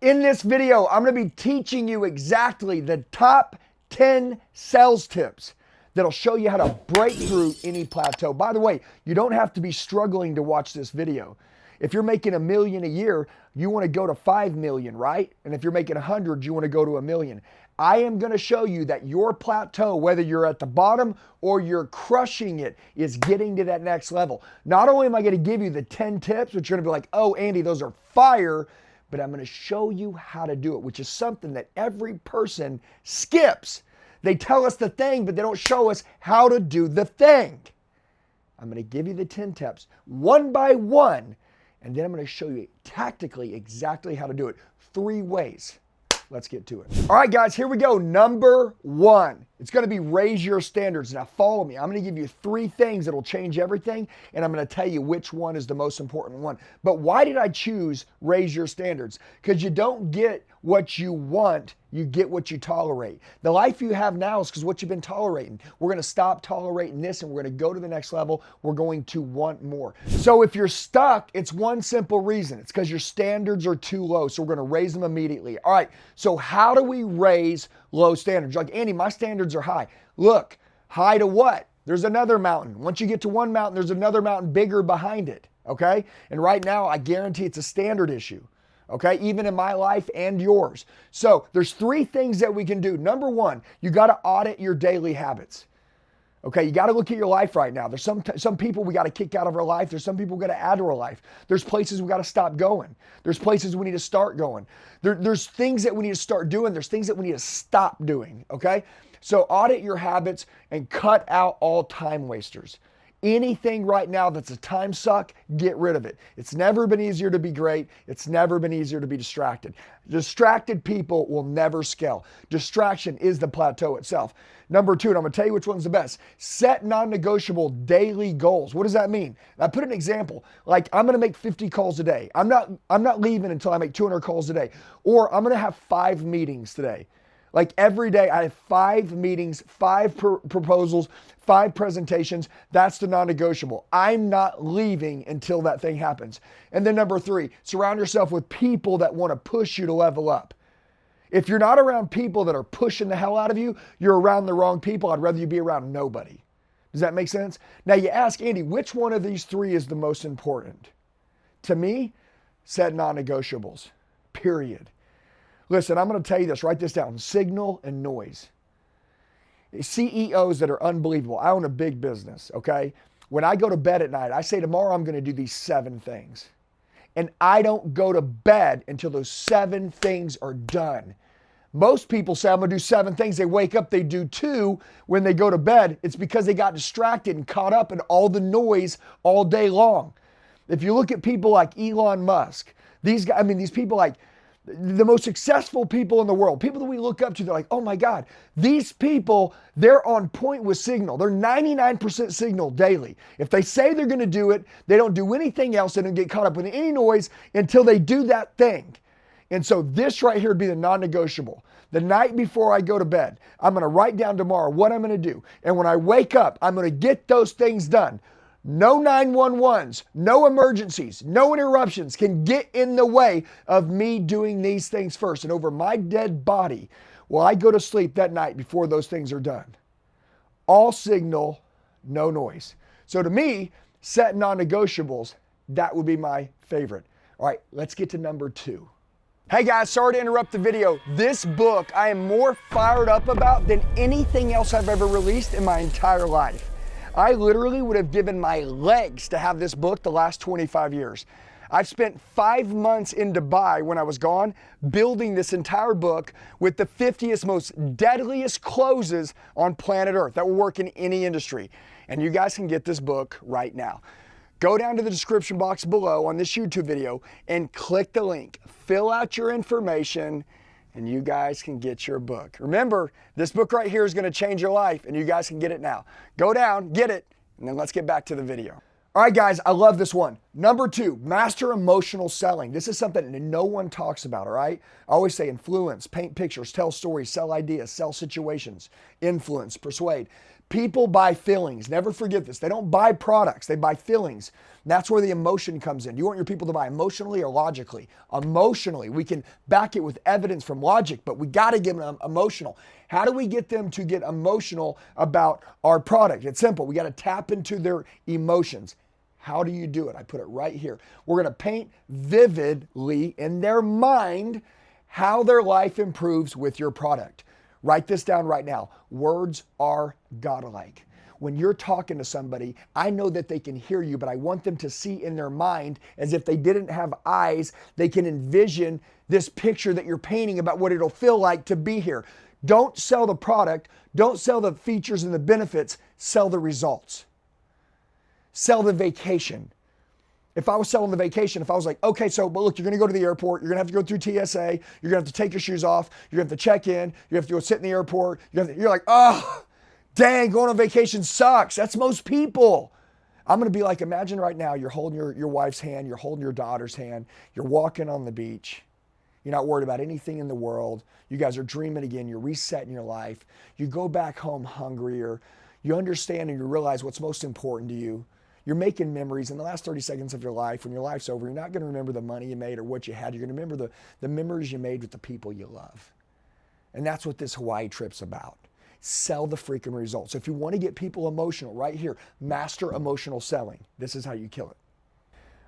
In this video, I'm going to be teaching you exactly the top 10 sales tips that'll show you how to break through any plateau. By the way, you don't have to be struggling to watch this video. If you're making $1 million a year, you want to go to 5 million, right? And if you're making 100, you want to go to 1 million. I am going to show you that your plateau, whether you're at the bottom or you're crushing it, is getting to that next level. Not only am I going to give you the 10 tips, which you're going to be like, oh, Andy, those are fire, but I'm going to show you how to do it, which is something that every person skips. They tell us the thing, but they don't show us how to do the thing. I'm going to give you the 10 tips one by one, and then I'm going to show you tactically exactly how to do it. 3 ways. Let's get to it. All right, guys, here we go. Number 1. It's going to be raise your standards. Now, follow me. I'm going to give you 3 things that will change everything, and I'm going to tell you which one is the most important one. But why did I choose raise your standards? Because you don't get what you want, you get what you tolerate. The life you have now is because what you've been tolerating. We're going to stop tolerating this, and we're going to go to the next level. We're going to want more. So if you're stuck, it's one simple reason. It's because your standards are too low, so we're going to raise them immediately. All right, so how do we raise low standards? You're like, Andy, my standards are high. Look, high to what? There's another mountain. Once you get to one mountain, there's another mountain bigger behind it, okay? And right now, I guarantee it's a standard issue, okay? Even in my life and yours. So there's 3 things that we can do. Number 1, you got to audit your daily habits. Okay, you got to look at your life right now. There's some people we got to kick out of our life. There's some people we got to add to our life. There's places we got to stop going. There's places we need to start going. There's things that we need to start doing. There's things that we need to stop doing, okay? So audit your habits and cut out all time wasters. Anything right now that's a time suck, get rid of it. It's never been easier to be great. It's never been easier to be distracted. Distracted people will never scale. Distraction is the plateau itself. Number 2, and I'm going to tell you which one's the best. Set non-negotiable daily goals. What does that mean? I put an example. Like, I'm going to make 50 calls a day. I'm not leaving until I make 200 calls a day. Or I'm going to have 5 meetings today. Like every day I have 5 meetings, 5 proposals, 5 presentations. That's the non-negotiable. I'm not leaving until that thing happens. And then number 3, surround yourself with people that want to push you to level up. If you're not around people that are pushing the hell out of you, you're around the wrong people. I'd rather you be around nobody. Does that make sense? Now you ask, Andy, which one of these 3 is the most important? To me, set non-negotiables, period. Listen, I'm going to tell you this, write this down, signal and noise. CEOs that are unbelievable. I own a big business, okay? When I go to bed at night, I say tomorrow I'm going to do these 7 things. And I don't go to bed until those 7 things are done. Most people say, I'm going to do 7 things. They wake up, they do 2 when they go to bed. It's because they got distracted and caught up in all the noise all day long. If you look at people like Elon Musk, these guys, these people like the most successful people in the world, people that we look up to, they're like, oh my God, these people, they're on point with signal. They're 99% signal daily. If they say they're going to do it, they don't do anything else. They don't get caught up in any noise until they do that thing. And so this right here would be the non-negotiable. The night before I go to bed, I'm going to write down tomorrow what I'm going to do. And when I wake up, I'm going to get those things done. No 911s, no emergencies, no interruptions can get in the way of me doing these things first. And over my dead body, will I go to sleep that night before those things are done? All signal, no noise. So to me, set non-negotiables, that would be my favorite. All right, let's get to number 2. Hey guys, sorry to interrupt the video. This book I am more fired up about than anything else I've ever released in my entire life. I literally would have given my legs to have this book the last 25 years. I've spent 5 months in Dubai when I was gone building this entire book with the 50th most deadliest closes on planet Earth that will work in any industry. And you guys can get this book right now. Go down to the description box below on this YouTube video and click the link. Fill out your information and you guys can get your book. Remember, this book right here is going to change your life and you guys can get it now. Go down, get it, and then let's get back to the video. All right, guys, I love this one. Number 2, master emotional selling. This is something that no one talks about, all right? I always say influence, paint pictures, tell stories, sell ideas, sell situations, influence, persuade. People buy feelings. Never forget this. They don't buy products. They buy feelings. And that's where the emotion comes in. You want your people to buy emotionally or logically? Emotionally. We can back it with evidence from logic, but we got to get them emotional. How do we get them to get emotional about our product? It's simple. We got to tap into their emotions. How do you do it? I put it right here. We're going to paint vividly in their mind how their life improves with your product. Write this down right now. Words are godlike. When you're talking to somebody, I know that they can hear you, but I want them to see in their mind, as if they didn't have eyes, they can envision this picture that you're painting about what it'll feel like to be here. Don't sell the product. Don't sell the features and the benefits. Sell the results. Sell the vacation. If I was selling the vacation, if I was like, okay, so but look, you're going to go to the airport. You're going to have to go through TSA. You're going to have to take your shoes off. You're going to have to check in. You have to go sit in the airport. You're like, oh, dang, going on vacation sucks. That's most people. I'm going to be like, imagine right now you're holding your wife's hand. You're holding your daughter's hand. You're walking on the beach. You're not worried about anything in the world. You guys are dreaming again. You're resetting your life. You go back home hungrier. You understand and you realize what's most important to you. You're making memories in the last 30 seconds of your life. When your life's over, you're not going to remember the money you made or what you had. You're going to remember the memories you made with the people you love. And that's what this Hawaii trip's about. Sell the freaking results. So if you want to get people emotional, right here, master emotional selling. This is how you kill it.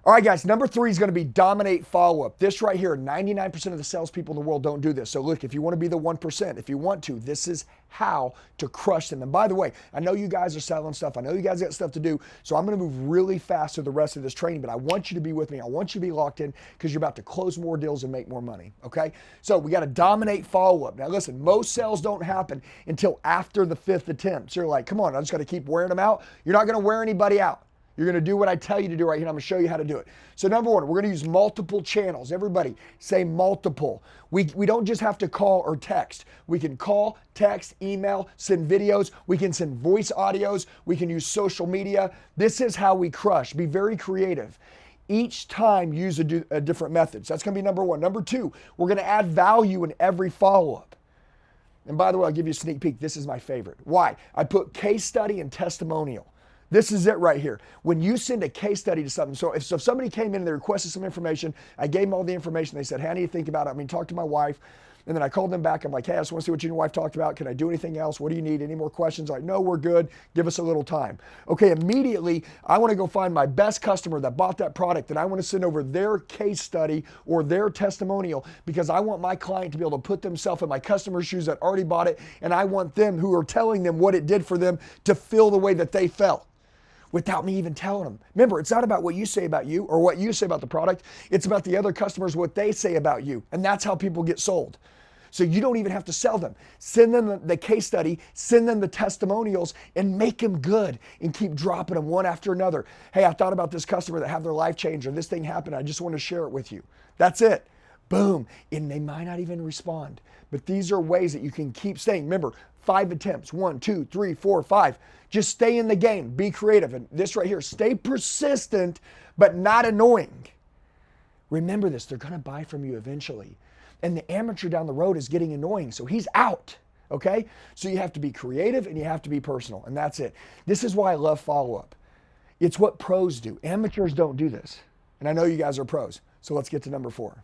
All right, guys, number 3 is going to be dominate follow-up. This right here, 99% of the salespeople in the world don't do this. So look, if you want to be the 1%, if you want to, this is how to crush them. And by the way, I know you guys are selling stuff. I know you guys got stuff to do. So I'm going to move really fast through the rest of this training, but I want you to be with me. I want you to be locked in because you're about to close more deals and make more money, okay? So we got to dominate follow-up. Now listen, most sales don't happen until after the 5th attempt. So you're like, come on, I just got to keep wearing them out. You're not going to wear anybody out. You're going to do what I tell you to do right here. I'm going to show you how to do it. So number 1, we're going to use multiple channels. Everybody say multiple. We don't just have to call or text. We can call, text, email, send videos. We can send voice audios. We can use social media. This is how we crush. Be very creative. Each time use a different method. So that's going to be number 1. Number 2, we're going to add value in every follow-up. And by the way, I'll give you a sneak peek. This is my favorite. Why? I put case study and testimonial. This is it right here. When you send a case study to something, so if somebody came in and they requested some information, I gave them all the information. They said, how do you think about it? I mean, talk to my wife. And then I called them back. I'm like, hey, I just want to see what you and your wife talked about. Can I do anything else? What do you need? Any more questions? Like, no, we're good. Give us a little time. Okay, immediately, I want to go find my best customer that bought that product, and I want to send over their case study or their testimonial because I want my client to be able to put themselves in my customer's shoes that already bought it, and I want them who are telling them what it did for them to feel the way that they felt, without me even telling them. Remember, it's not about what you say about you or what you say about the product. It's about the other customers, what they say about you. And that's how people get sold. So you don't even have to sell them. Send them the case study, send them the testimonials, and make them good and keep dropping them one after another. Hey, I thought about this customer that had their life change, or this thing happened. I just want to share it with you. That's it. Boom. And they might not even respond. But these are ways that you can keep staying. Remember, 5 attempts, 1, 2, 3, 4, 5. Just stay in the game, be creative. And this right here, stay persistent, but not annoying. Remember this, they're gonna buy from you eventually. And the amateur down the road is getting annoying, so he's out, okay? So you have to be creative and you have to be personal, and that's it. This is why I love follow-up. It's what pros do. Amateurs don't do this. And I know you guys are pros, so let's get to number 4.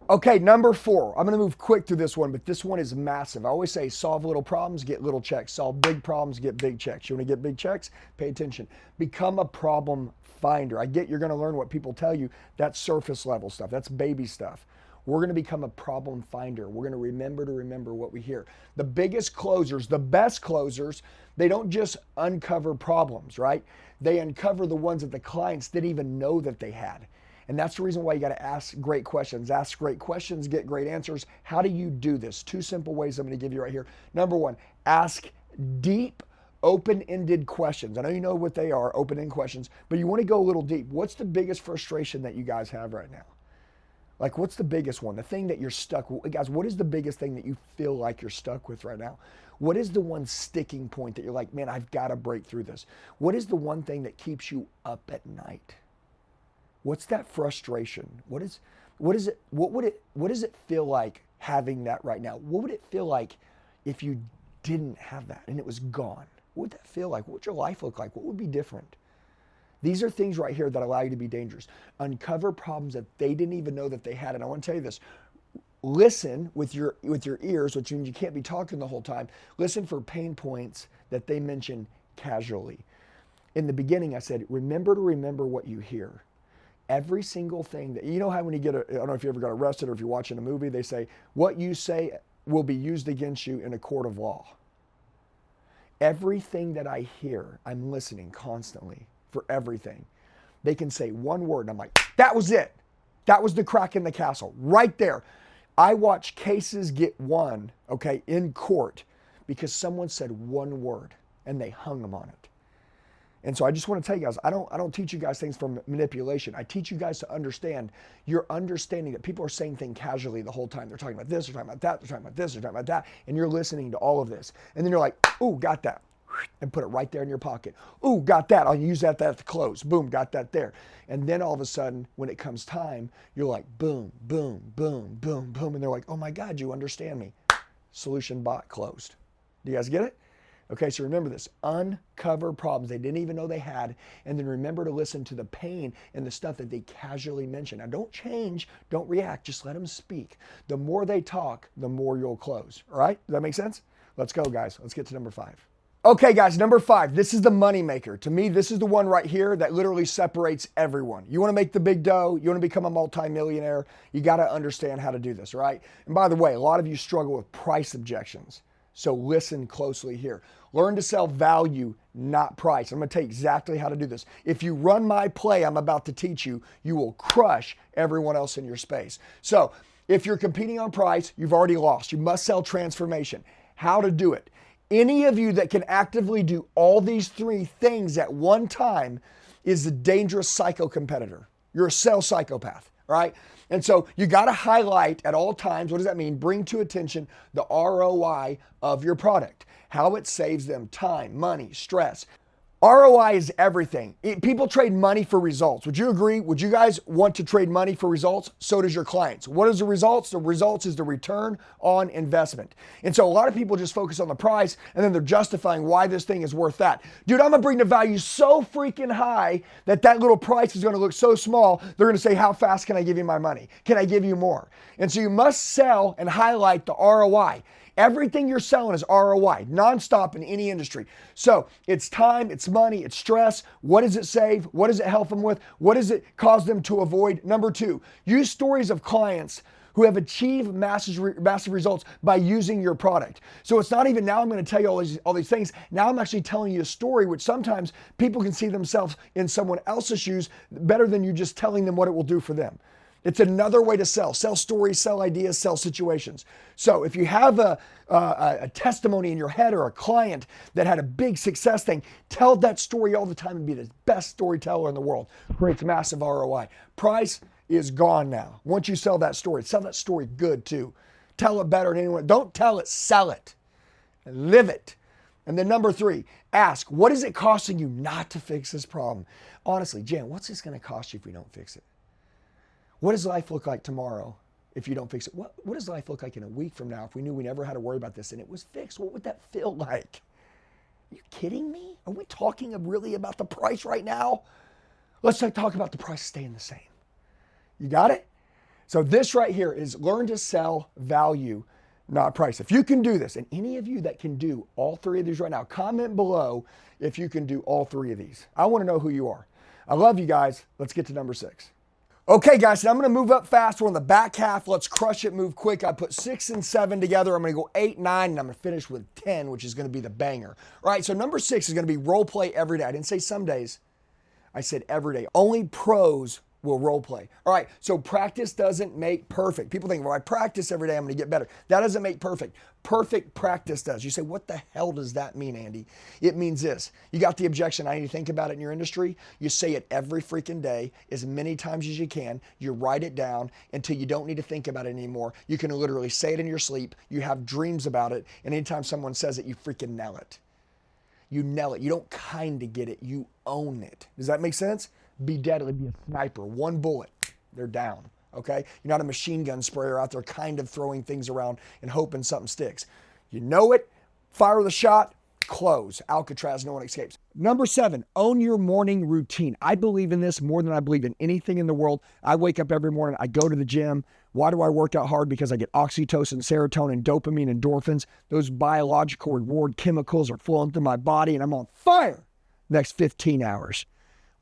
Okay, number 4. I'm going to move quick through this one, but this one is massive. I always say solve little problems, get little checks. Solve big problems, get big checks. You want to get big checks? Pay attention. Become a problem finder. I get you're going to learn what people tell you. That's surface level stuff. That's baby stuff. We're going to become a problem finder. We're going to remember what we hear. The biggest closers, the best closers, they don't just uncover problems, right? They uncover the ones that the clients didn't even know that they had. And that's the reason why you got to ask great questions. Ask great questions, get great answers. How do you do this? 2 simple ways I'm going to give you right here. Number 1, ask deep, open-ended questions. I know you know what they are, open-ended questions, but you want to go a little deep. What's the biggest frustration that you guys have right now? Like, what's the biggest one? The thing that you're stuck with. Guys, what is the biggest thing that you feel like you're stuck with right now? What is the one sticking point that you're like, man, I've got to break through this? What is the one thing that keeps you up at night? What's that frustration? What does it feel like having that right now? What would it feel like if you didn't have that and it was gone? What would that feel like? What would your life look like? What would be different? These are things right here that allow you to be dangerous. Uncover problems that they didn't even know that they had. And I want to tell you this. Listen with your ears, which means you can't be talking the whole time. Listen for pain points that they mention casually. In the beginning, I said, remember to remember what you hear. Every single thing that, you know how when you I don't know if you ever got arrested or if you're watching a movie, they say, what you say will be used against you in a court of law. Everything that I hear, I'm listening constantly for everything. They can say one word and I'm like, that was it. That was the crack in the castle right there. I watch cases get won, okay, in court because someone said one word and they hung them on it. And so I just want to tell you guys, I don't teach you guys things from manipulation. I teach you guys to understand. You're understanding that people are saying things casually the whole time. They're talking about this, they're talking about that, they're talking about this, they're talking about that, and you're listening to all of this. And then you're like, ooh, got that. And put it right there in your pocket. Ooh, got that. I'll use that at the close. Boom, got that there. And then all of a sudden, when it comes time, you're like, boom, boom, boom, boom, boom. And they're like, oh my God, you understand me. Solution bot closed. Do you guys get it? Okay, so remember this. Uncover problems they didn't even know they had, and then remember to listen to the pain and the stuff that they casually mention. Now, don't change, don't react, just let them speak. The more they talk, the more you'll close. All right? Does that make sense? Let's go, guys. Let's get to number 5. Okay, guys, number 5. This is the money maker. To me, this is the one right here that literally separates everyone. You want to make the big dough, you want to become a multimillionaire, you got to understand how to do this, right? And by the way, a lot of you struggle with price objections. So listen closely here. Learn to sell value, not price. I'm going to tell you exactly how to do this. If you run my play I'm about to teach you, you will crush everyone else in your space. So if you're competing on price, you've already lost. You must sell transformation. How to do it. Any of you that can actively do all these 3 things at one time is a dangerous psycho competitor. You're a sales psychopath, right? And so you got to highlight at all times, what does that mean? Bring to attention the ROI of your product, how it saves them time, money, stress. ROI is everything. People trade money for results. Would you agree? Would you guys want to trade money for results? So does your clients. What is the results? The results is the return on investment. And so a lot of people just focus on the price and then they're justifying why this thing is worth that. Dude, I'm gonna bring the value so freaking high that that little price is gonna look so small, they're gonna say, how fast can I give you my money? Can I give you more? And so you must sell and highlight the ROI. Everything you're selling is ROI, nonstop in any industry. So it's time, it's money, it's stress. What does it save? What does it help them with? What does it cause them to avoid? Number 2, use stories of clients who have achieved massive results by using your product. So it's not even now I'm going to tell you all these things. Now I'm actually telling you a story, which sometimes people can see themselves in someone else's shoes better than you just telling them what it will do for them. It's another way to sell. Sell stories, sell ideas, sell situations. So if you have a testimony in your head or a client that had a big success thing, tell that story all the time and be the best storyteller in the world. Creates massive ROI. Price is gone now. Once you sell that story good too. Tell it better than anyone. Don't tell it, sell it. And live it. And then number 3, ask, what is it costing you not to fix this problem? Honestly, Jan, what's this going to cost you if we don't fix it? What does life look like tomorrow if you don't fix it? What does life look like in a week from now if we knew we never had to worry about this and it was fixed? What would that feel like? Are you kidding me? Are we talking really about the price right now? Let's talk about the price staying the same. You got it? So this right here is learn to sell value, not price. If you can do this, and any of you that can do all 3 of these right now, comment below if you can do all 3 of these. I want to know who you are. I love you guys. Let's get to number 6. Okay, guys, so I'm going to move up fast. We're on the back half. Let's crush it, move quick. I put 6 and 7 together. I'm going to go 8, 9, and I'm going to finish with 10, which is going to be the banger. All right, so number 6 is going to be role play every day. I didn't say some days. I said every day. Only pros will role play. All right, so practice doesn't make perfect. People think, well, I practice every day, I'm going to get better. That doesn't make perfect. Perfect practice does. You say, what the hell does that mean, Andy? It means this. You got the objection. I need to think about it in your industry. You say it every freaking day, as many times as you can. You write it down until you don't need to think about it anymore. You can literally say it in your sleep. You have dreams about it. And anytime someone says it, you freaking nail it. You nail it. You don't kind of get it. You own it. Does that make sense? Be deadly, be a sniper. One bullet, they're down, okay? You're not a machine gun sprayer out there kind of throwing things around and hoping something sticks. You know it, fire the shot, close. Alcatraz, no one escapes. Number 7, own your morning routine. I believe in this more than I believe in anything in the world. I wake up every morning. I go to the gym. Why do I work out hard? Because I get oxytocin, serotonin, dopamine, endorphins. Those biological reward chemicals are flowing through my body, and I'm on fire next 15 hours.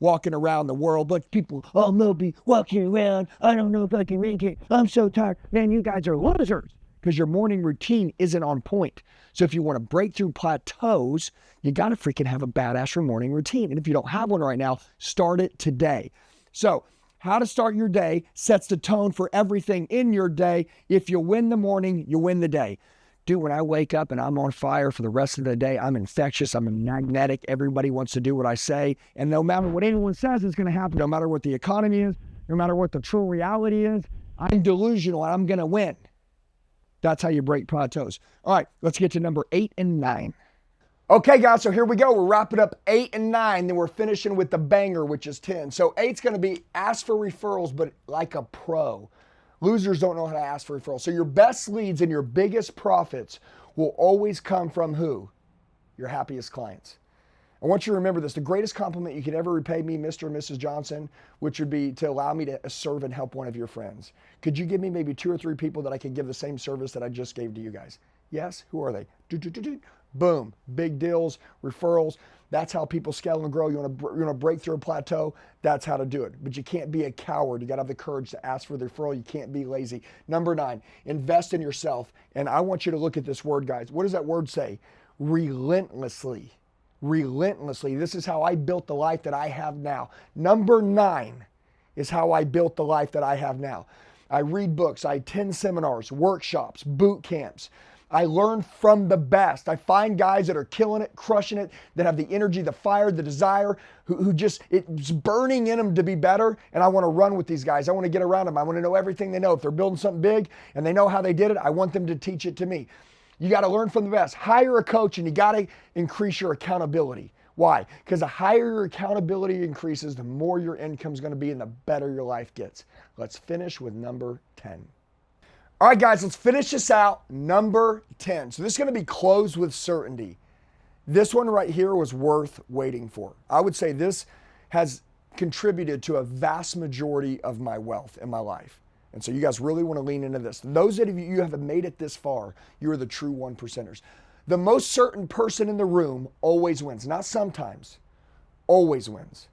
Walking around the world, but people, oh, Moby, walking around. I don't know if I can make it. I'm so tired. Man, you guys are losers because your morning routine isn't on point. So if you want to break through plateaus, you got to freaking have a badass morning routine. And if you don't have one right now, start it today. So how to start your day sets the tone for everything in your day. If you win the morning, you win the day. Dude, when I wake up and I'm on fire for the rest of the day, I'm infectious, I'm magnetic. Everybody wants to do what I say. And no matter what anyone says is going to happen, no matter what the economy is, no matter what the true reality is, I'm delusional and I'm going to win. That's how you break plateaus. All right, let's get to number 8 and 9. Okay, guys, so here we go. We're wrapping up 8 and 9, then we're finishing with the banger, which is 10. So 8's going to be ask for referrals, but like a pro. Losers don't know how to ask for referrals. So your best leads and your biggest profits will always come from who? Your happiest clients. I want you to remember this. The greatest compliment you could ever repay me, Mr. and Mrs. Johnson, which would be to allow me to serve and help one of your friends. Could you give me maybe 2 or 3 people that I could give the same service that I just gave to you guys? Yes? Who are they? Boom. Big deals, referrals. That's how people scale and grow. You want to break through a plateau? That's how to do it. But you can't be a coward. You got to have the courage to ask for the referral. You can't be lazy. Number 9, invest in yourself. And I want you to look at this word, guys. What does that word say? Relentlessly. Relentlessly. This is how I built the life that I have now. Number 9 is how I built the life that I have now. I read books. I attend seminars, workshops, boot camps. I learn from the best. I find guys that are killing it, crushing it, that have the energy, the fire, the desire, who just, it's burning in them to be better. And I want to run with these guys. I want to get around them. I want to know everything they know. If they're building something big and they know how they did it, I want them to teach it to me. You got to learn from the best. Hire a coach and you got to increase your accountability. Why? Because the higher your accountability increases, the more your income is going to be and the better your life gets. Let's finish with number 10. All right, guys, let's finish this out. Number 10. So this is going to be close with certainty. This one right here was worth waiting for. I would say this has contributed to a vast majority of my wealth in my life. And so you guys really want to lean into this. Those of you who have made it this far, you are the true 1%ers. The most certain person in the room always wins. Not sometimes, always wins.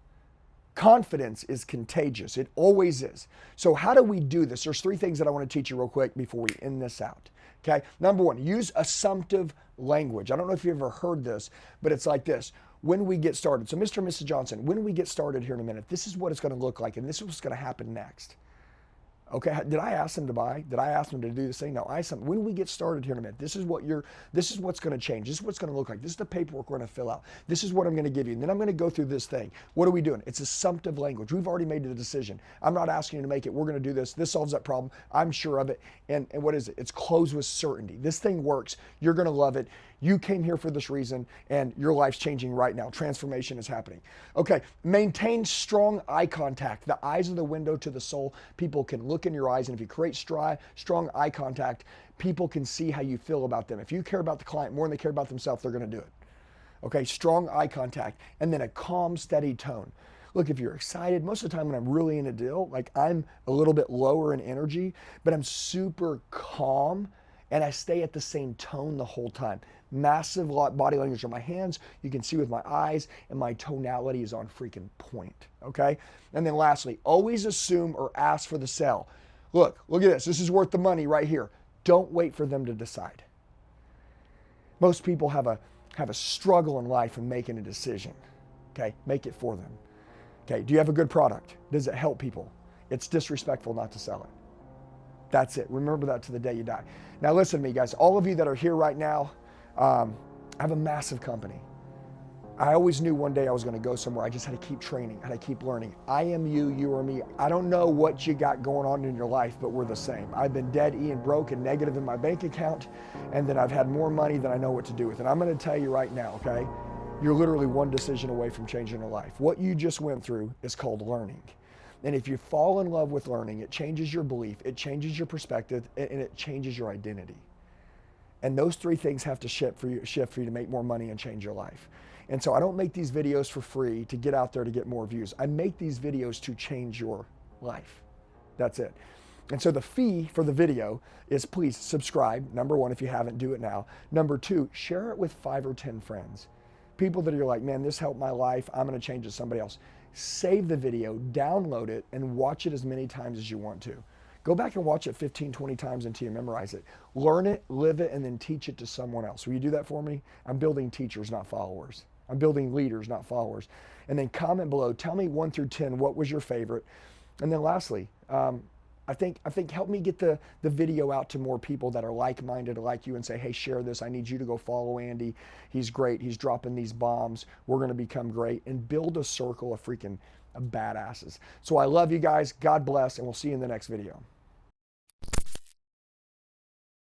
Confidence is contagious. It always is. So how do we do this? There's 3 things that I want to teach you real quick before we end this out. Okay. Number 1, use assumptive language. I don't know if you've ever heard this, but it's like this. When we get started. So Mr. and Mrs. Johnson, when we get started here in a minute, this is what it's going to look like and this is what's going to happen next. Okay, did I ask them to buy? Did I ask them to do this thing? No, I asked them, when we get started here in a minute, this is what's going to change. This is what's going to look like. This is the paperwork we're going to fill out. This is what I'm going to give you. And then I'm going to go through this thing. What are we doing? It's assumptive language. We've already made the decision. I'm not asking you to make it. We're going to do this. This solves that problem. I'm sure of it. And what is it? It's closed with certainty. This thing works. You're going to love it. You came here for this reason and your life's changing right now. Transformation is happening. Okay, maintain strong eye contact. The eyes are the window to the soul. People can look in your eyes, and if you create strong eye contact, people can see how you feel about them. If you care about the client more than they care about themselves, they're going to do it. Okay, strong eye contact, and then a calm, steady tone. Look, if you're excited, most of the time when I'm really in a deal, like I'm a little bit lower in energy, but I'm super calm and I stay at the same tone the whole time. Massive body language on my hands. You can see with my eyes, and my tonality is on freaking point. Okay? And then lastly, always assume or ask for the sale. Look at this. This is worth the money right here. Don't wait for them to decide. Most people have a struggle in life in making a decision. Okay? Make it for them. Okay? Do you have a good product? Does it help people? It's disrespectful not to sell it. That's it. Remember that to the day you die. Now listen to me, guys. All of you that are here right now, I have a massive company. I always knew one day I was going to go somewhere. I just had to keep training, had to keep learning. I am you, you are me. I don't know what you got going on in your life, but we're the same. I've been dead, and broke and negative in my bank account, and then I've had more money than I know what to do with. And I'm going to tell you right now, okay? You're literally one decision away from changing your life. What you just went through is called learning. And if you fall in love with learning, it changes your belief, it changes your perspective, and it changes your identity. And those three things have to shift for you to make more money and change your life. And so I don't make these videos for free to get out there to get more views. I make these videos to change your life. That's it. And so the fee for the video is, please subscribe. Number one, if you haven't, do it now. Number two, share it with 5 or 10 friends. People that are like, man, this helped my life. I'm going to change it to somebody else. Save the video, download it, and watch it as many times as you want to. Go back and watch it 15, 20 times until you memorize it. Learn it, live it, and then teach it to someone else. Will you do that for me? I'm building teachers, not followers. I'm building leaders, not followers. And then comment below. Tell me 1 through 10, what was your favorite? And then lastly, I think help me get the video out to more people that are like-minded like you and say, hey, share this. I need you to go follow Andy. He's great. He's dropping these bombs. We're going to become great, and build a circle of freaking badasses. So I love you guys. God bless, and we'll see you in the next video.